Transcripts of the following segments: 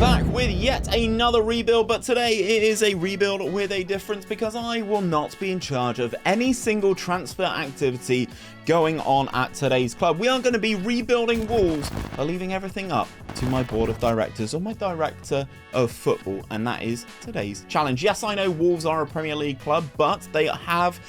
Back with yet another rebuild, but today it is a rebuild with a difference because I will not be in charge of any single transfer activity going on at today's club. We are going to be rebuilding Wolves by leaving everything up to my board of directors or my director of football, and that is today's challenge. Yes, I know Wolves are a Premier League club, but they have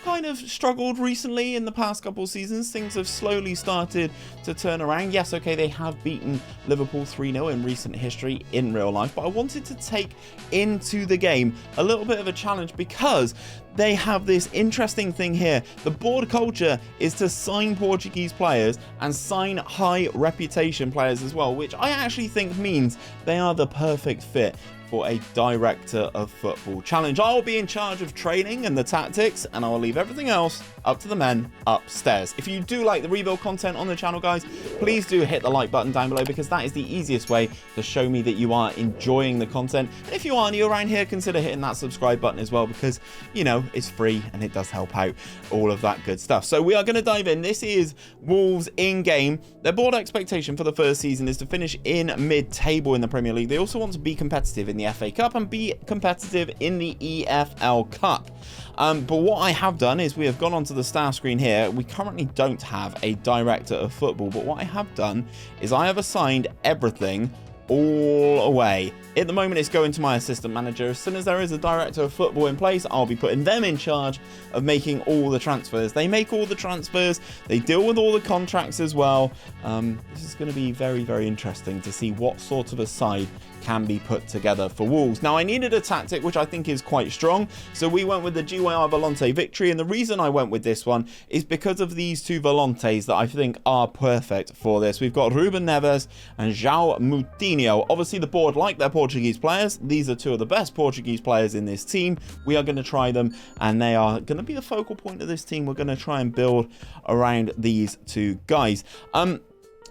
kind of struggled recently in the past couple of seasons. Things have slowly started to turn around. Yes, okay, they have beaten Liverpool 3-0 in recent history in real life, but I wanted to take into the game a little bit of a challenge because they have this interesting thing here. The board culture is to sign Portuguese players and sign high reputation players as well, which I actually think means they are the perfect fit for a director of football challenge. I'll be in charge of training and the tactics, and I will leave everything else up to the men upstairs. If you do like the rebuild content on the channel, guys, please do hit the like button down below because that is the easiest way to show me that you are enjoying the content. And if you are new around here, consider hitting that subscribe button as well because, you know, it's free and it does help out, all of that good stuff. So we are going to dive in. This is Wolves in-game. Their board expectation for the first season is to finish in mid-table in the Premier League. They also want to be competitive in the FA Cup and be competitive in the EFL Cup. But what I have done is we have gone onto the staff screen here. We currently don't have a director of football, but what I have done is I have assigned everything all away. At the moment, it's going to my assistant manager. As soon as there is a director of football in place, I'll be putting them in charge of making all the transfers. They make all the transfers. They deal with all the contracts as well. This is going to be very, very interesting to see what sort of a side can be put together for Wolves. Now, I needed a tactic which I think is quite strong, so we went with the 𝘼𝙗𝙗 victory, and the reason I went with this one is because of these two volantes that I think are perfect for this. We've got Ruben Neves and João Moutinho. Obviously, the board like their Portuguese players. These are two of the best Portuguese players in this team. We are going to try them, and they are going to be the focal point of this team. We're going to try and build around these two guys.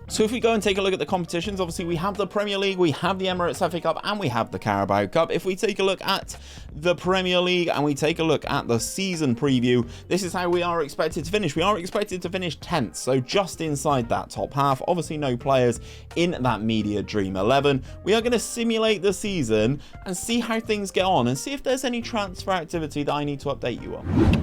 So if we go and take a look at the competitions, obviously we have the Premier League, we have the Emirates FA Cup, and we have the Carabao Cup. If we take a look at the Premier League and we take a look at the season preview, this is how we are expected to finish. We are expected to finish 10th, so just inside that top half. Obviously no players in that media dream 11. We are going to simulate the season and see how things get on and see if there's any transfer activity that I need to update you on.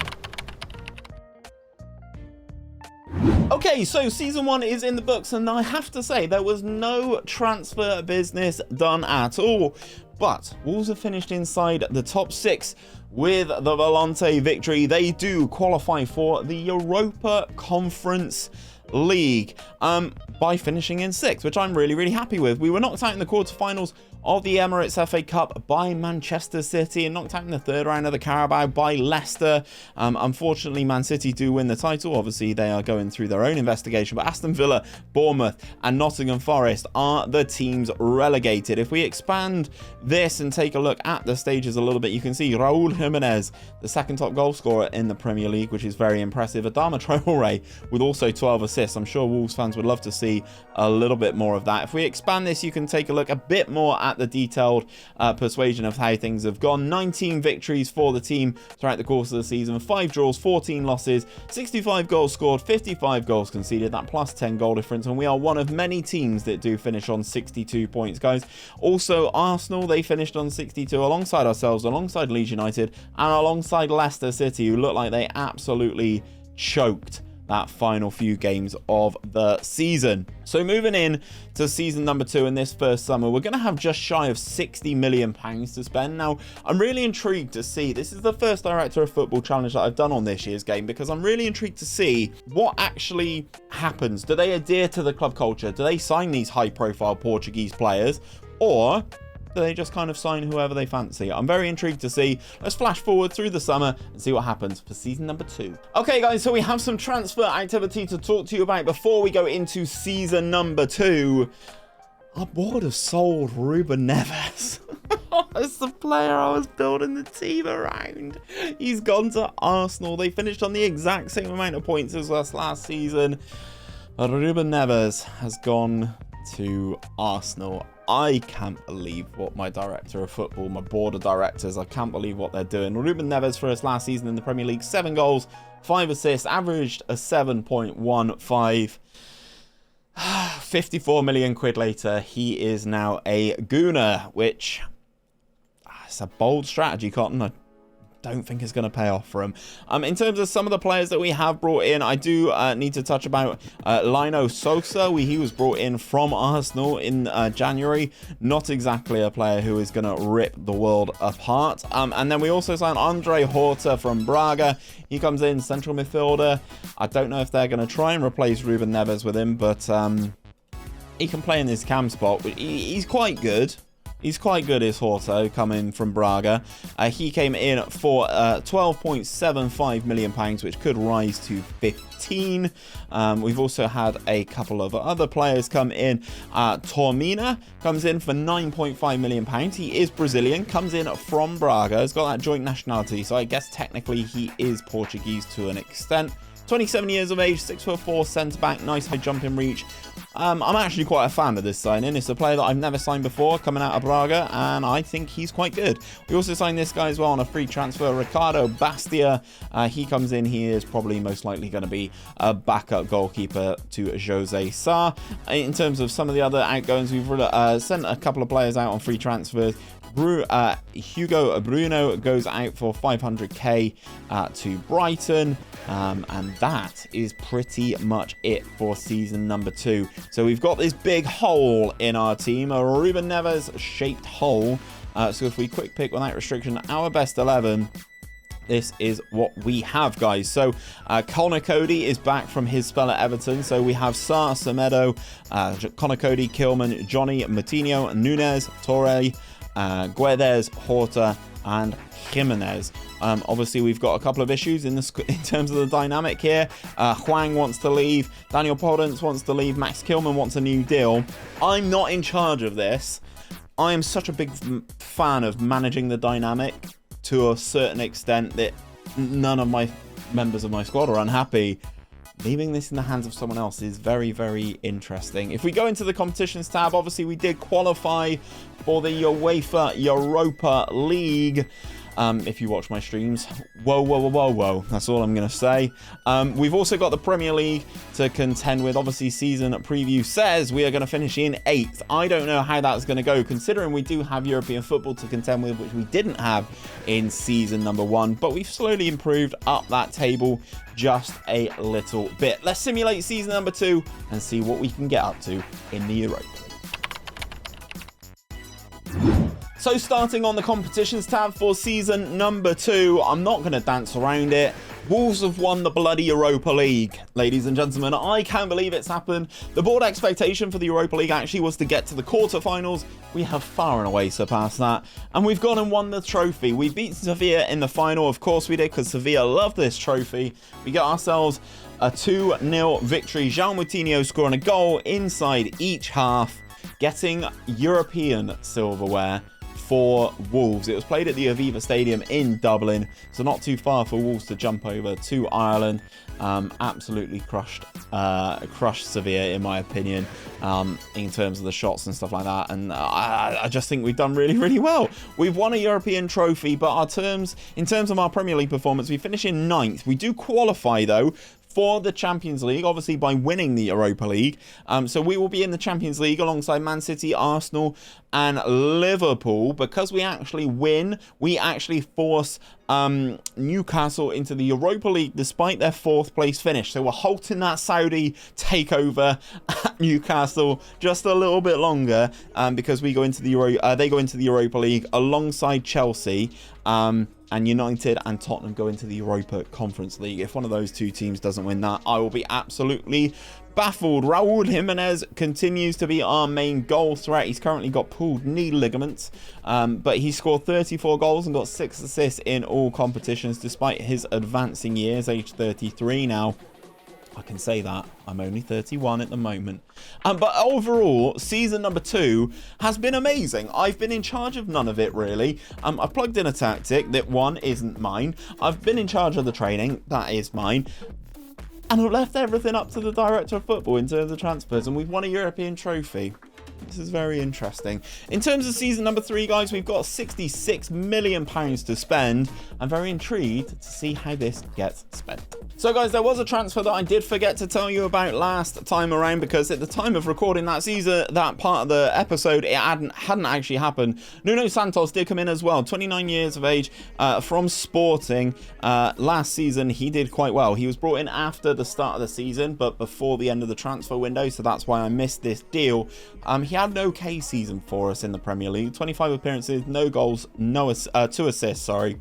Okay, so season 1 is in the books, and I have to say there was no transfer business done at all. But Wolves have finished inside the top 6 with the Volante victory. They do qualify for the Europa Conference League by finishing in 6th, which I'm really, really happy with. We were knocked out in the quarterfinals of the Emirates FA Cup by Manchester City and knocked out in the 3rd round of the Carabao by Leicester. Unfortunately, Man City do win the title. Obviously, they are going through their own investigation, but Aston Villa, Bournemouth and Nottingham Forest are the teams relegated. If we expand this and take a look at the stages a little bit, you can see 𝘼𝙗𝙗 𝙤𝙗, the 2nd top goal scorer in the Premier League, which is very impressive. Adama Traore with also 12 assists. I'm sure Wolves fans would love to see a little bit more of that. If we expand this, you can take a look a bit more at the detailed persuasion of how things have gone. 19 victories for the team throughout the course of the season, 5 draws, 14 losses, 65 goals scored, 55 goals conceded, that plus 10 goal difference, and we are one of many teams that do finish on 62 points, guys. Also, Arsenal, they finished on 62 alongside ourselves, alongside Leeds United, and alongside Leicester City, who look like they absolutely choked that final few games of the season. So moving in to season number 2 in this first summer, we're going to have just shy of £60 million to spend. Now, I'm really intrigued to see, this is the first director of football challenge that I've done on this year's game, because I'm really intrigued to see what actually happens. Do they adhere to the club culture? Do they sign these high profile Portuguese players? Or do they just kind of sign whoever they fancy? I'm very intrigued to see. Let's flash forward through the summer and see what happens for season number 2. Okay, guys, so we have some transfer activity to talk to you about before we go into season number 2. Our board have sold Ruben Neves. That's the player I was building the team around. He's gone to Arsenal. They finished on the exact same amount of points as us last season. But Ruben Neves has gone to Arsenal. I can't believe what my director of football, my board of directors, I can't believe what they're doing. Ruben Neves for us last season in the Premier League, 7 goals, 5 assists, averaged a 7.15. 54 million quid later, he is now a Gooner, which it's a bold strategy, Cotton. I don't think it's going to pay off for him. In terms of some of the players that we have brought in, I do need to touch about Lino Sosa. He was brought in from Arsenal in January. Not exactly a player who is going to rip the world apart. And then we also signed Andre Horta from Braga. He comes in, central midfielder. I don't know if they're going to try and replace Ruben Neves with him, but he can play in this cam spot. He's quite good. He's quite good, is Horto, coming from Braga. He came in for £12.75 million, which could rise to 15. We've also had a couple of other players come in. Tormina comes in for £9.5 million. He is Brazilian, comes in from Braga, has got that joint nationality, so I guess technically he is Portuguese to an extent. 27 years of age, 6'4", centre-back, nice high jumping reach. I'm actually quite a fan of this signing. It's a player that I've never signed before, coming out of Braga, and I think he's quite good. We also signed this guy as well on a free transfer, Ricardo Bastia. He comes in, he is probably most likely going to be a backup goalkeeper to Jose Sa. In terms of some of the other outgoings, we've sent a couple of players out on free transfers. Hugo Bruno goes out for 500k to Brighton, and that is pretty much it for season number 2. So we've got this big hole in our team, a Ruben Neves shaped hole. So if we quick pick without restriction our best 11, this is what we have, guys. So Connor Cody is back from his spell at Everton. So we have Sar, Semedo, Connor Cody, Kilman, Johnny, Moutinho, Nunes, Torre, Guedes, Horta, and Jimenez. Obviously, we've got a couple of issues in terms of the dynamic here. Hwang wants to leave. Daniel Podence wants to leave. Max Kilman wants a new deal. I'm not in charge of this. I am such a big fan of managing the dynamic to a certain extent that none of my members of my squad are unhappy. Leaving this in the hands of someone else is very, very interesting. If we go into the competitions tab, obviously we did qualify for the UEFA Europa League. If you watch my streams, whoa. That's all I'm going to say. We've also got the Premier League to contend with. Obviously, season preview says we are going to finish in 8th. I don't know how that's going to go, considering we do have European football to contend with, which we didn't have in season number 1. But we've slowly improved up that table just a little bit. Let's simulate season number 2 and see what we can get up to in the Europa. So starting on the competitions tab for season number 2, I'm not going to dance around it. Wolves have won the bloody Europa League, ladies and gentlemen. I can't believe it's happened. The board expectation for the Europa League actually was to get to the quarterfinals. We have far and away surpassed that, and we've gone and won the trophy. We beat Sevilla in the final, of course we did, because Sevilla love this trophy. We get ourselves a 2-0 victory. João Moutinho scoring a goal inside each half, getting European silverware for Wolves. It was played at the Aviva Stadium in Dublin, so not too far for Wolves to jump over to Ireland. Absolutely crushed Sevilla, in my opinion, in terms of the shots and stuff like that. And I just think we've done really, really well. We've won a European trophy, but in terms of our Premier League performance, we finish in 9th. We do qualify, though, for the Champions League, obviously by winning the Europa League. So we will be in the Champions League alongside Man City, Arsenal, and Liverpool. Because we actually win, we actually force Newcastle into the Europa League despite their 4th place finish. So we're halting that Saudi takeover at Newcastle just a little bit longer, because we go into the they go into the Europa League alongside Chelsea. And United and Tottenham go into the Europa Conference League. If one of those two teams doesn't win that, I will be absolutely baffled. Raúl Jiménez continues to be our main goal threat. He's currently got pulled knee ligaments, but he scored 34 goals and got 6 assists in all competitions despite his advancing years, age 33 now. I can say that. I'm only 31 at the moment. But overall, season number 2 has been amazing. I've been in charge of none of it, really. I've plugged in a tactic that, one, isn't mine. I've been in charge of the training. That is mine. And I've left everything up to the director of football in terms of transfers. And we've won a European trophy. This is very interesting. In terms of season number 3, guys, we've got £66 million to spend. I'm very intrigued to see how this gets spent. So, guys, there was a transfer that I did forget to tell you about last time around, because at the time of recording that season, that part of the episode, it hadn't actually happened. Nuno Santos did come in as well, 29 years of age, from Sporting. Last season, he did quite well. He was brought in after the start of the season, but before the end of the transfer window, so that's why I missed this deal. He had an okay season for us in the Premier League. 25 appearances, no goals, 2 assists, sorry.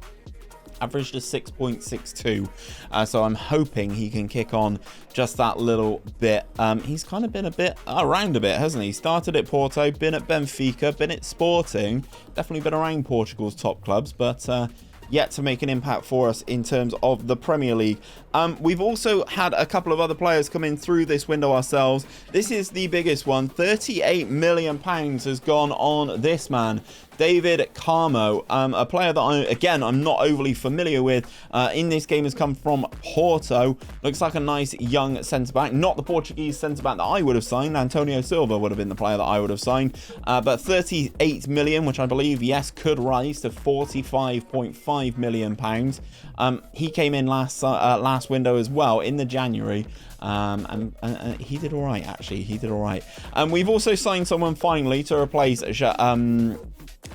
Averaged a 6.62, so I'm hoping he can kick on just that little bit. He's kind of been a bit around a bit, hasn't he? Started at Porto, been at Benfica, been at Sporting, definitely been around Portugal's top clubs, but yet to make an impact for us in terms of the Premier League. We've also had a couple of other players come in through this window ourselves. This is the biggest one. £38 million has gone on this man, David Carmo, a player that I'm not overly familiar with. In this game has come from Porto. Looks like a nice young centre-back. Not the Portuguese centre-back that I would have signed. Antonio Silva would have been the player that I would have signed. But 38 million, which I believe, yes, could rise to 45.5 million pounds. He came in last window as well in the January. And he did all right, actually. He did all right. We've also signed someone finally to replace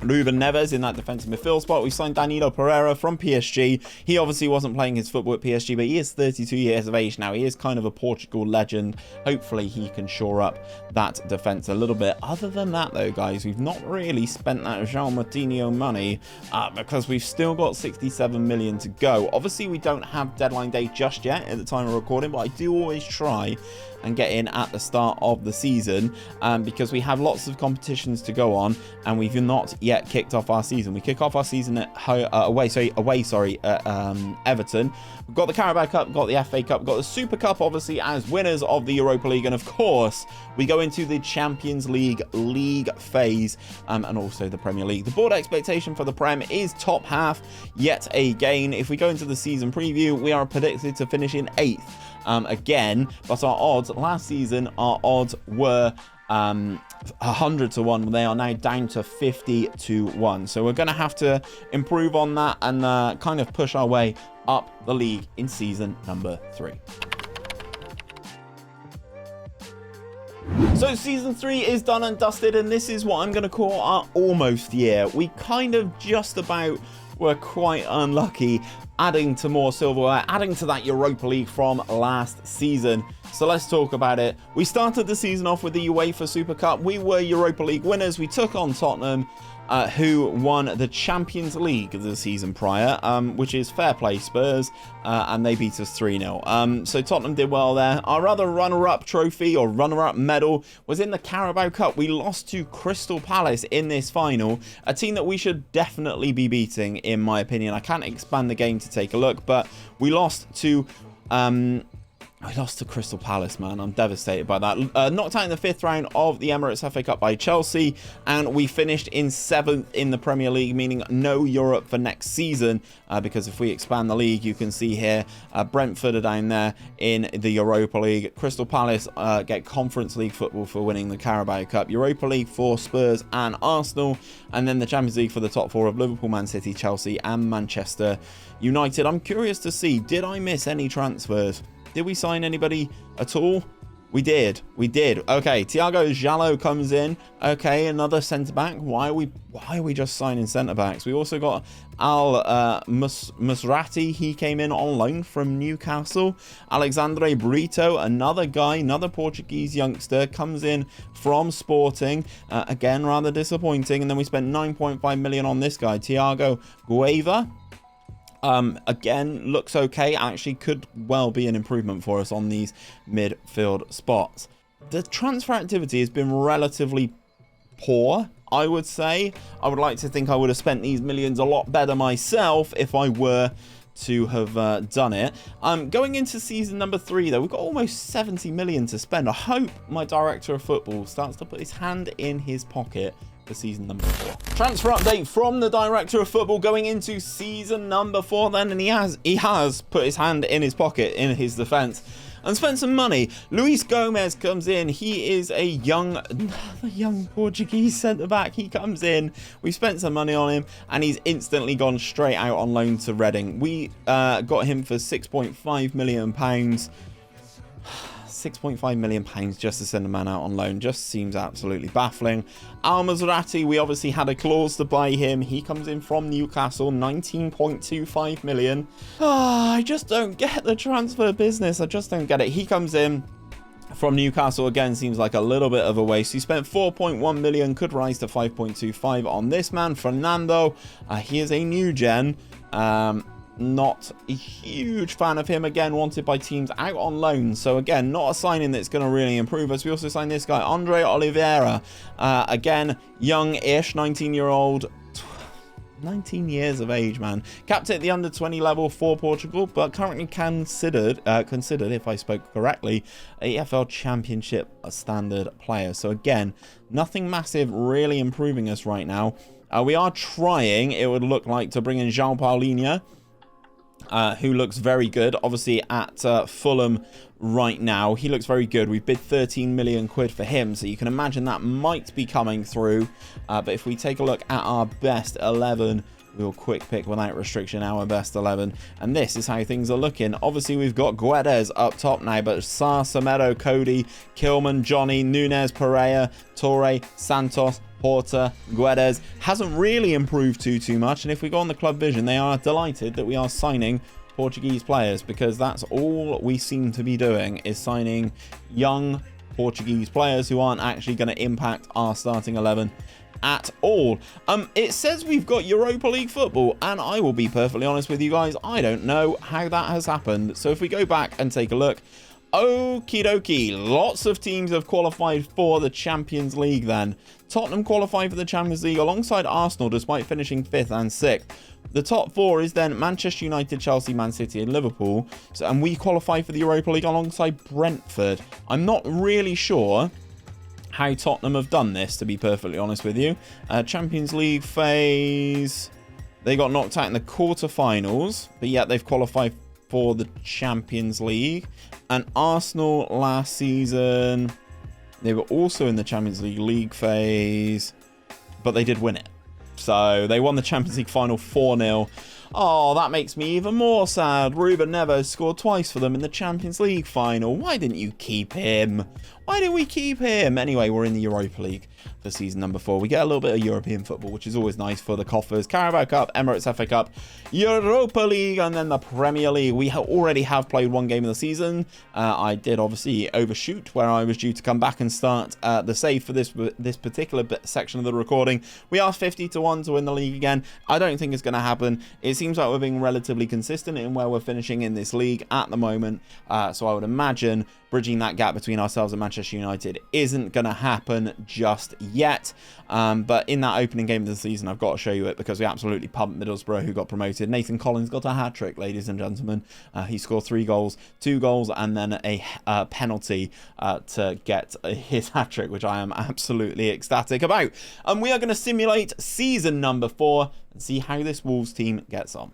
Ruben Neves in that defensive midfield spot. We signed Danilo Pereira from PSG. He obviously wasn't playing his football at PSG, but he is 32 years of age now. He is kind of a Portugal legend. Hopefully he can shore up that defense a little bit. Other than that, though, guys, we've not really spent that 𝘼𝙗𝙤𝙪 money because we've still got 67 million to go. Obviously, we don't have deadline day just yet at the time of recording, but I do always try and get in at the start of the season because we have lots of competitions to go on, and we've not yet kicked off our season. We kick off our season at away at Everton. We've got the Carabao Cup, got the FA Cup, got the Super Cup, obviously, as winners of the Europa League, and of course we go into the Champions League phase and also the Premier League. The board expectation for the Prem is top half yet again. If we go into the season preview, we are predicted to finish in 8th again, but our odds last season, our odds were 100 to 1. They are now down to 50 to 1, so we're going to have to improve on that and kind of push our way up the league in season number 3. So season 3 is done and dusted, and this is what I'm going to call our almost year. We kind of just about were quite unlucky adding to more silverware, adding to that Europa League from last season. So let's talk about it. We started the season off with the UEFA Super Cup. We were Europa League winners. We took on Tottenham, who won the Champions League the season prior, which is fair play Spurs, and they beat us 3-0. So Tottenham did well there. Our other runner-up trophy or runner-up medal was in the Carabao Cup. We lost to Crystal Palace in this final, a team that we should definitely be beating, in my opinion. I can't expand the game to take a look, but we lost to Crystal Palace, man. I'm devastated by that. Knocked out in the 5th round of the Emirates FA Cup by Chelsea, and we finished in 7th in the Premier League, meaning no Europe for next season, because if we expand the league, you can see here, Brentford are down there in the Europa League. Crystal Palace get Conference League football for winning the Carabao Cup. Europa League for Spurs and Arsenal, and then the Champions League for the top 4 of Liverpool, Man City, Chelsea, and Manchester United. I'm curious to see, did I miss any transfers? Did we sign anybody at all? We did. Okay, Thiago Jallo comes in. Okay, another centre-back. Why are we just signing centre-backs? We also got Musrati. He came in on loan from Newcastle. Alexandre Brito, another guy, another Portuguese youngster, comes in from Sporting. Again, rather disappointing. And then we spent 9.5 million on this guy, Thiago Gueva. Again, looks okay. Actually, could well be an improvement for us on these midfield spots. The transfer activity has been relatively poor, I would say. I would like to think I would have spent these millions a lot better myself if I were to have done it. Going into season number 3, though, we've got almost 70 million to spend. I hope my director of football starts to put his hand in his pocket for season number 4. Transfer update from the director of football going into season number 4 then, and he has put his hand in his pocket in his defense. and spent some money. 𝘼𝙗𝙤𝙪 comes in. He is a young Portuguese centre-back. He comes in. We spent some money on him, and he's instantly gone straight out on loan to Reading. We got him for £6.5 million. £6.5 million just to send a man out on loan just seems absolutely baffling. 𝘼𝙗𝙤𝙪, we obviously had a clause to buy him. He comes in from Newcastle, 19.25 million. I just don't get the transfer business. I just don't get it. He comes in from Newcastle, again, seems like a little bit of a waste. He spent 4.1 million, could rise to 5.25 on this man, Fernando. He is a new gen. Not a huge fan of him. Again, wanted by teams out on loan. So again, not a signing that's going to really improve us. We also signed this guy, André Oliveira. Again, young-ish, 19-year-old. 19 years of age, man. Capped at the under-20 level for Portugal, but currently considered, if I spoke correctly, a EFL Championship standard player. So again, nothing massive really improving us right now. We are trying, it would look like, to bring in João Paulinho, who looks very good, obviously at Fulham right now. He looks very good. We've bid 13 million quid for him, so you can imagine that might be coming through. But if we take a look at our best 11, we'll quick pick without restriction our best 11, and this is how things are looking. Obviously, we've got 𝘼𝙗𝙪 up top now, but Sarr, Semedo, Cody, Kilman, Johnny, Nunes, Pereira, Torre, Santos, Porter, 𝘼𝙗𝙪 hasn't really improved too much. And if we go on the club vision, they are delighted that we are signing Portuguese players, because that's all we seem to be doing, is signing young Portuguese players who aren't actually going to impact our starting 11 at all. It says we've got Europa League football, and I will be perfectly honest with you guys, I don't know how that has happened. So if we go back and take a look, okie dokie, lots of teams have qualified for the Champions League then. Tottenham qualified for the Champions League alongside Arsenal despite finishing 5th and 6th. The top 4 is then Manchester United, Chelsea, Man City and Liverpool. And we qualify for the Europa League alongside Brentford. I'm not really sure how Tottenham have done this, to be perfectly honest with you. Champions League phase, they got knocked out in the quarterfinals, but yet they've qualified for the Champions League. And Arsenal last season, they were also in the Champions League phase, but they did win it. So they won the Champions League final 4-0. Oh, that makes me even more sad. Ruben Neves scored twice for them in the Champions League final. Why didn't you keep him? Why didn't we keep him? Anyway, we're in the Europa League for season number 4. We get a little bit of European football, which is always nice for the coffers. Carabao Cup, Emirates FA Cup, Europa League, and then the Premier League. We already have played one game of the season. I did obviously overshoot where I was due to come back and start the save for this particular section of the recording. We are 50-1 to win the league again. I don't think it's going to happen. It seems like we're being relatively consistent in where we're finishing in this league at the moment. So I would imagine bridging that gap between ourselves and Manchester United isn't going to happen just yet. But in that opening game of the season, I've got to show you it because we absolutely pumped Middlesbrough, who got promoted. Nathan Collins got a hat-trick, ladies and gentlemen. He scored 3 goals, 2 goals, and then a penalty to get his hat-trick, which I am absolutely ecstatic about. And we are going to simulate season number 4 and see how this Wolves team gets on.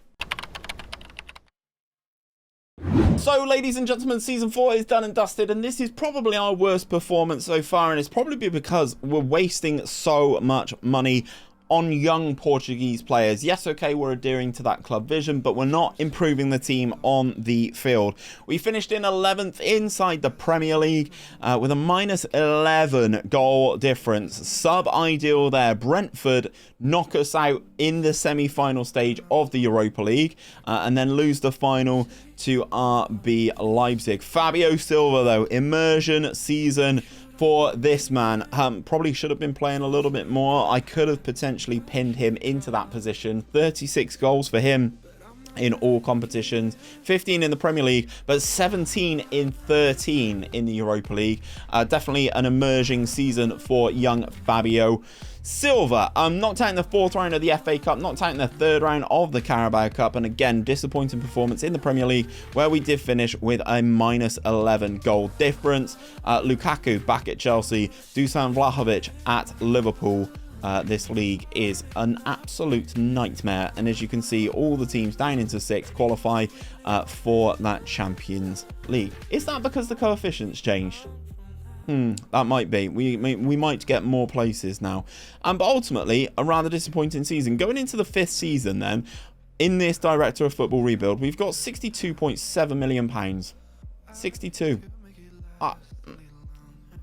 So, ladies and gentlemen, season 4 is done and dusted, and this is probably our worst performance so far, and it's probably because we're wasting so much money on young Portuguese players. Yes, okay, we're adhering to that club vision, but we're not improving the team on the field. We finished in 11th inside the Premier League with a -11 goal difference. Sub-ideal there. Brentford knock us out in the semi-final stage of the Europa League and then lose the final to RB Leipzig. Fabio Silva, though, immersion season for this man. Probably should have been playing a little bit more. I could have potentially pinned him into that position. 36 goals for him in all competitions, 15 in the Premier League, but 17 in 13 in the Europa League. Definitely an emerging season for young Fabio Silva. Knocked out in the 4th round of the FA Cup, knocked out in the 3rd round of the Carabao Cup, and again, disappointing performance in the Premier League, where we did finish with a -11 goal difference. Lukaku back at Chelsea, Dusan Vlahovic at Liverpool. this league is an absolute nightmare, and as you can see, all the teams down into 6th qualify for that Champions League. Is that because the coefficients changed? That might be. We might get more places now. But ultimately, a rather disappointing season. Going into the 5th season then, in this Director of Football rebuild, we've got £62.7 million. 62. I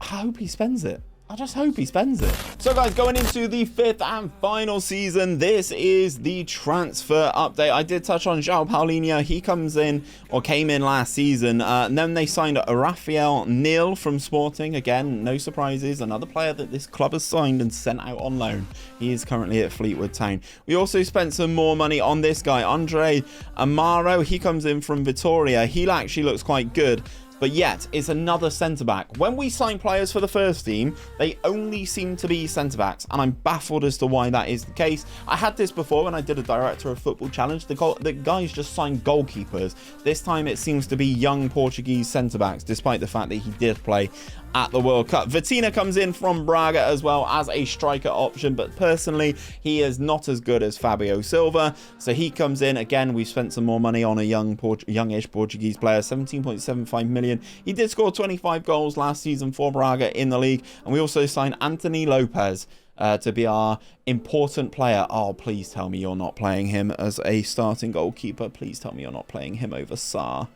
hope he spends it. I just hope he spends it. So guys, going into the 5th and final season, this is the transfer update. I did touch on 𝘼𝙗𝙤𝙪. He came in last season. And then they signed 𝘼𝙗𝙗𝙪 from Sporting. Again, no surprises. Another player that this club has signed and sent out on loan. He is currently at Fleetwood Town. We also spent some more money on this guy, 𝘼𝙗𝙗𝙪. He comes in from Vitória. He actually looks quite good. But yet, it's another centre-back. When we sign players for the first team, they only seem to be centre-backs, and I'm baffled as to why that is the case. I had this before when I did a Director of Football challenge. The guys just signed goalkeepers. This time, it seems to be young Portuguese centre-backs, despite the fact that he did play at the World Cup. Vitinha comes in from Braga as well as a striker option, but personally, he is not as good as Fábio Silva, so he comes in. Again, we spent some more money on a youngish Portuguese player, 17.75 million. He did score 25 goals last season for Braga in the league, and we also signed Anthony Lopez to be our important player. Oh, please tell me you're not playing him as a starting goalkeeper. Please tell me you're not playing him over Sarr.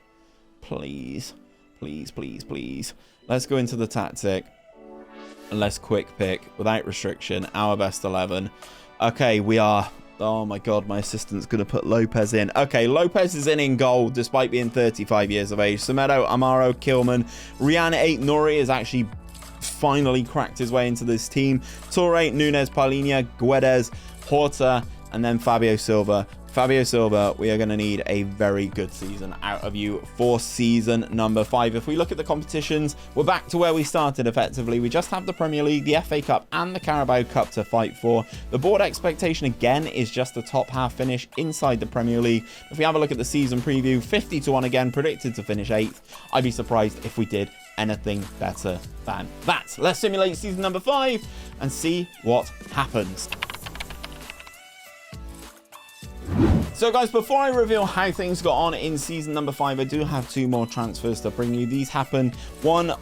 Please. Please, please, please. Let's go into the tactic. And let's quick pick, without restriction, our best 11. Okay, we are... Oh my god, my assistant's going to put Lopez in. Okay, Lopez is in goal, despite being 35 years of age. Semedo, Amaro, Kilman. Rian 𝘼𝙗𝙪 has actually finally cracked his way into this team. Touré, Nunes, Paulinho, Guedes, Horta, and then Fábio Silva. Fábio Silva, we are going to need a very good season out of you for season number 5. If we look at the competitions, we're back to where we started effectively. We just have the Premier League, the FA Cup, and the Carabao Cup to fight for. The board expectation, again, is just a top half finish inside the Premier League. If we have a look at the season preview, 50-1 again, predicted to finish 8th. I'd be surprised if we did anything better than that. Let's simulate season number 5 and see what happens. So guys, before I reveal how things got on in season number 5, I do have 2 more transfers to bring you. These happen, one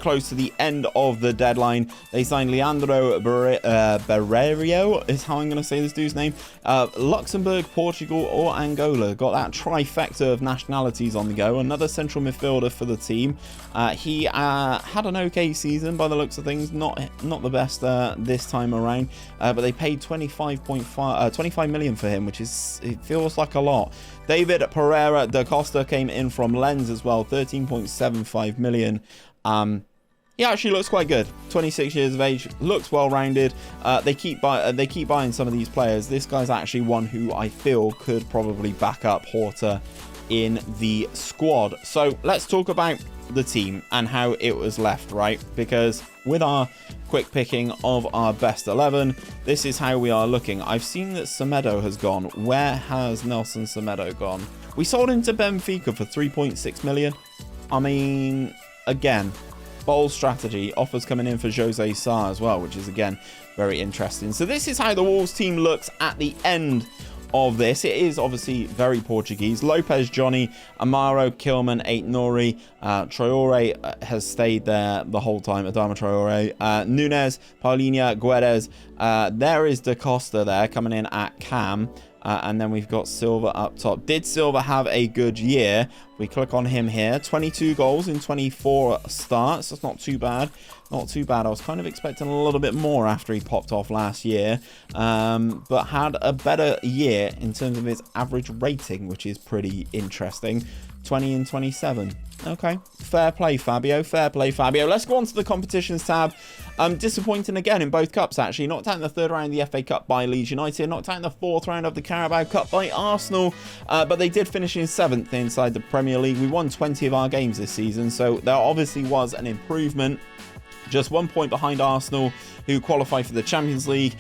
close to the end of the deadline. They signed Leandro Barreiro, is how I'm going to say this dude's name. Luxembourg, Portugal, or Angola. Got that trifecta of nationalities on the go. Another central midfielder for the team. He had an okay season by the looks of things. Not the best this time around. But they paid 25 million for him, which is, it feels like a lot. David Pereira da Costa came in from Lens as well, 13.75 million. He actually looks quite good. 26 years of age, looks well-rounded. They keep buying some of these players. This guy's actually one who I feel could probably back up Horta in the squad. So let's talk about the team and how it was left, right? Because with our quick picking of our best 11, this is how we are looking. I've seen that Semedo has gone. Where has Nelson Semedo gone? We sold him to Benfica for 3.6 million. I mean, again, bold strategy. Offers coming in for José Sá as well, which is, again, very interesting. So this is how the Wolves team looks at the end of this. It is obviously very Portuguese. Lopez, Johnny, Amaro, Kilman, 𝘼𝙗𝙗𝙪, Traoré has stayed there the whole time. Adama Traoré, Nunes, Paulinho, Guedes. There is Da Costa there coming in at cam. And then we've got Silva up top. Did Silva have a good year? We click on him here. 22 goals in 24 starts. That's not too bad. Not too bad. I was kind of expecting a little bit more after he popped off last year. But had a better year in terms of his average rating, which is pretty interesting. 20 and 27. Okay, fair play, Fabio. Fair play, Fabio. Let's go on to the competitions tab. Disappointing again in both cups, actually. Knocked out in the 3rd round of the FA Cup by Leeds United. Knocked out in the 4th round of the Carabao Cup by Arsenal. But they did finish in 7th inside the Premier League. We won 20 of our games this season, so there obviously was an improvement. Just 1 point behind Arsenal, who qualify for the Champions League.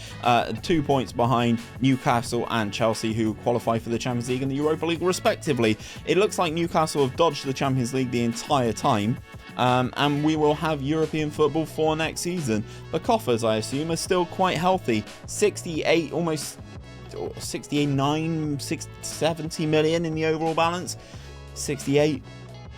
2 points behind Newcastle and Chelsea, who qualify for the Champions League and the Europa League, respectively. It looks like Newcastle have dodged the Champions League the entire time. and we will have European football for next season. The coffers, I assume, are still quite healthy. 68, almost 69, 70 million in the overall balance. 68,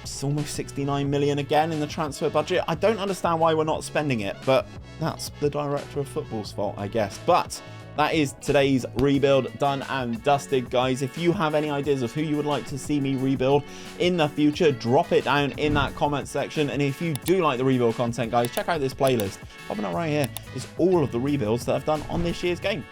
it's almost 69 million again in the transfer budget. I don't understand why we're not spending it, but that's the director of football's fault, I guess. But that is today's rebuild done and dusted, guys. If you have any ideas of who you would like to see me rebuild in the future, drop it down in that comment section. And if you do like the rebuild content, guys, check out this playlist. Popping up right here is all of the rebuilds that I've done on this year's game.